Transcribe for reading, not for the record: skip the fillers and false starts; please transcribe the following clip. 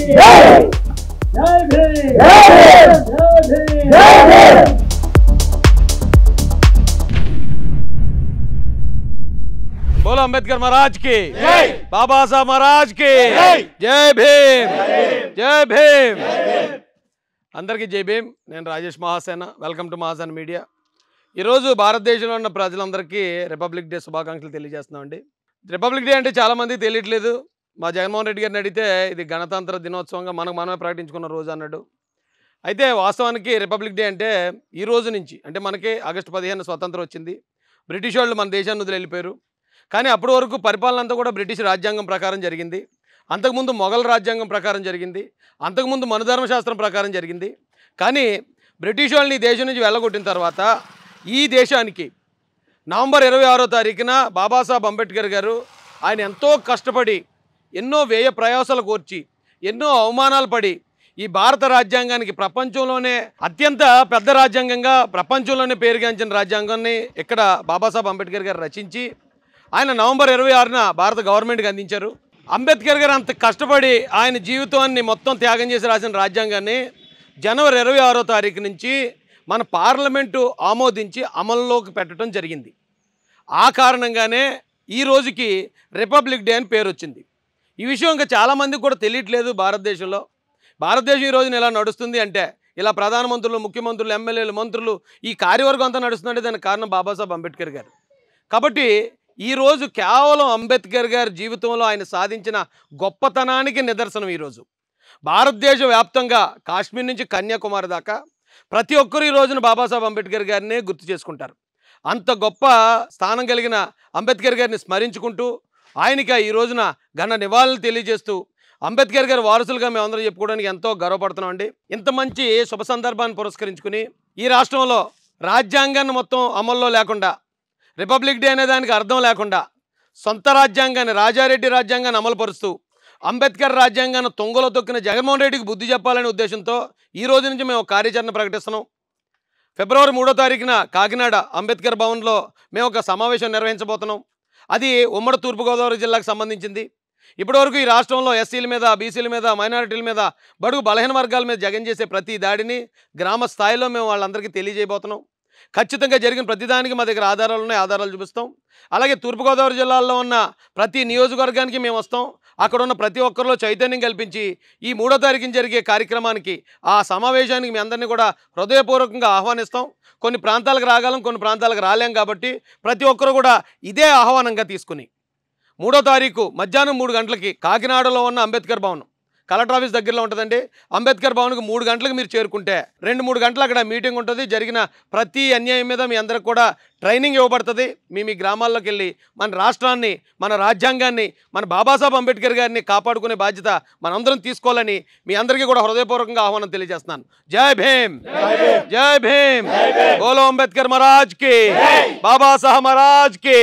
बोलो अंबेडकर महाराज की जय, बाबा साहब महाराज की जय भीम, जय भीम। అందరికీ జై భీమ్। నేను Rajesh Mahasena. Welcome to Mahasena media. ఈరోజు భారతదేశంలో ఉన్న ప్రజలందరికీ రిపబ్లిక్ డే శుభాకాంక్షలు తెలియజేస్తున్నామండి। రిపబ్లిక్ డే అంటే చాలామంది తెలియట్లేదు। మా జగన్మోహన్ రెడ్డి గారిని అడిగితే ఇది గణతంత్ర దినోత్సవంగా మనమే ప్రకటించుకున్న రోజు అన్నాడు। అయితే వాస్తవానికి రిపబ్లిక్ డే అంటే ఈ రోజు నుంచి అంటే మనకి ఆగస్టు 15 స్వతంత్రం వచ్చింది। బ్రిటిష్ వాళ్ళు మన దేశాన్ని వదిలి వెళ్ళిపోయారు। కానీ అప్పటి వరకు పరిపాలన అంతా కూడా బ్రిటిష్ రాజ్యాంగం ప్రకారం జరిగింది। అంతకుముందు మొఘల్ రాజ్యాంగం ప్రకారం జరిగింది। అంతకుముందు మనుధర్మశాస్త్రం ప్రకారం జరిగింది। కానీ బ్రిటిష్ వాళ్ళని దేశం నుంచి వెళ్ళగొట్టిన తర్వాత ఈ దేశానికి నవంబర్ 26వ తారీఖున బాబాసాహెబ్ అంబేద్కర్ గారు ఆయన ఎంతో కష్టపడి ఎన్నో వ్యయ ప్రయాసాలు కోర్చి ఎన్నో అవమానాలు పడి ఈ భారత రాజ్యాంగానికి ప్రపంచంలోనే అత్యంత పెద్ద రాజ్యాంగంగా ప్రపంచంలోనే పేరుగాంచిన రాజ్యాంగాన్ని ఇక్కడ బాబాసాహెబ్ అంబేద్కర్ గారు రచించి ఆయన నవంబర్ 26న భారత గవర్నమెంట్కి అందించారు। అంబేద్కర్ గారు అంత కష్టపడి ఆయన జీవితాన్ని మొత్తం త్యాగం చేసి రాసిన రాజ్యాంగాన్ని జనవరి 26వ తారీఖు నుంచి మన పార్లమెంటు ఆమోదించి అమల్లోకి పెట్టడం జరిగింది। ఆ కారణంగానే ఈ రోజుకి రిపబ్లిక్ డే అని పేరు వచ్చింది। ఈ విషయం ఇంకా చాలామందికి కూడా తెలియట్లేదు। భారతదేశం ఈ రోజున ఇలా నడుస్తుంది అంటే ఇలా ప్రధానమంత్రులు, ముఖ్యమంత్రులు, ఎమ్మెల్యేలు, మంత్రులు ఈ కార్యవర్గం అంతా నడుస్తుందంటే దానికి కారణం బాబాసాహెబ్ అంబేద్కర్ గారు। కాబట్టి ఈరోజు కేవలం అంబేద్కర్ గారి జీవితంలో ఆయన సాధించిన గొప్పతనానికి నిదర్శనం। ఈరోజు భారతదేశ వ్యాప్తంగా కాశ్మీర్ నుంచి కన్యాకుమారి దాకా ప్రతి ఒక్కరు ఈ రోజున బాబాసాహెబ్ అంబేద్కర్ గారిని గుర్తు చేసుకుంటారు। అంత గొప్ప స్థానం కలిగిన అంబేద్కర్ గారిని స్మరించుకుంటూ ఆయనకి ఈ రోజున ఘన నివాళులు తెలియజేస్తూ అంబేద్కర్ గారి వారసులుగా మేమందరం చెప్పుకోవడానికి ఎంతో గర్వపడుతున్నామండి। ఇంత మంచి శుభ సందర్భాన్ని పురస్కరించుకుని ఈ రాష్ట్రంలో రాజ్యాంగాన్ని మొత్తం అమల్లో లేకుండా రిపబ్లిక్ డే అనే దానికి అర్థం లేకుండా సొంత రాజ్యాంగాన్ని రాజారెడ్డి రాజ్యాంగాన్ని అమలుపరుస్తూ అంబేద్కర్ రాజ్యాంగాన్ని తొంగలో తొక్కిన జగన్మోహన్ రెడ్డికి బుద్ధి చెప్పాలనే ఉద్దేశంతో ఈ రోజు నుంచి మేము కార్యాచరణ ప్రకటిస్తున్నాం। ఫిబ్రవరి 3వ తారీఖున కాకినాడ అంబేద్కర్ భవన్లో మేము ఒక సమావేశం నిర్వహించబోతున్నాం। అది ఉమ్మడి తూర్పుగోదావరి జిల్లాకు సంబంధించింది। ఇప్పటివరకు ఈ రాష్ట్రంలో ఎస్సీల మీద, బీసీల మీద, మైనారిటీల మీద, బడుగు బలహీన వర్గాల మీద జగన్ చేసే ప్రతి దాడిని గ్రామ స్థాయిలో మేము వాళ్ళందరికీ తెలియజేయబోతున్నాం। ఖచ్చితంగా జరిగిన ప్రతిదానికి మా దగ్గర ఆధారాలు ఉన్నాయి, ఆధారాలు చూపిస్తాం। అలాగే తూర్పుగోదావరి జిల్లాలో ఉన్న ప్రతి నియోజకవర్గానికి మేము వస్తాం। అక్కడ ఉన్న ప్రతి ఒక్కరిలో చైతన్యం కల్పించి ఈ 3వ తారీఖున జరిగే కార్యక్రమానికి ఆ సమావేశానికి మీ అందరినీ కూడా హృదయపూర్వకంగా ఆహ్వానిస్తాం। కొన్ని ప్రాంతాలకు రాగలం, కొన్ని ప్రాంతాలకు రాలేం కాబట్టి ప్రతి ఒక్కరు కూడా ఇదే ఆహ్వానంగా తీసుకుని 3వ తారీఖు మధ్యాహ్నం 3 గంటలకి కాకినాడలో ఉన్న అంబేద్కర్ భవన్ కలెక్టర్ ఆఫీస్ దగ్గరలో ఉంటుందండి। అంబేద్కర్ భవన్కి 3 గంటలకు మీరు చేరుకుంటే 2-3 గంటలు అక్కడ మీటింగ్ ఉంటుంది। జరిగిన ప్రతి అన్యాయం మీద మీ అందరికి కూడా ట్రైనింగ్ ఇవ్వబడుతుంది। మీ గ్రామాల్లోకి వెళ్ళి మన రాష్ట్రాన్ని, మన రాజ్యాంగాన్ని, మన బాబాసాహెబ్ అంబేద్కర్ గారిని కాపాడుకునే బాధ్యత మనందరం తీసుకోవాలని మీ అందరికీ కూడా హృదయపూర్వకంగా ఆహ్వానం తెలియజేస్తున్నాను। జై భీమ్, జై భీమ్। బోలో అంబేద్కర్ మహారాజ్ కి, బాబాసాహెబ్ మహారాజ్ కి।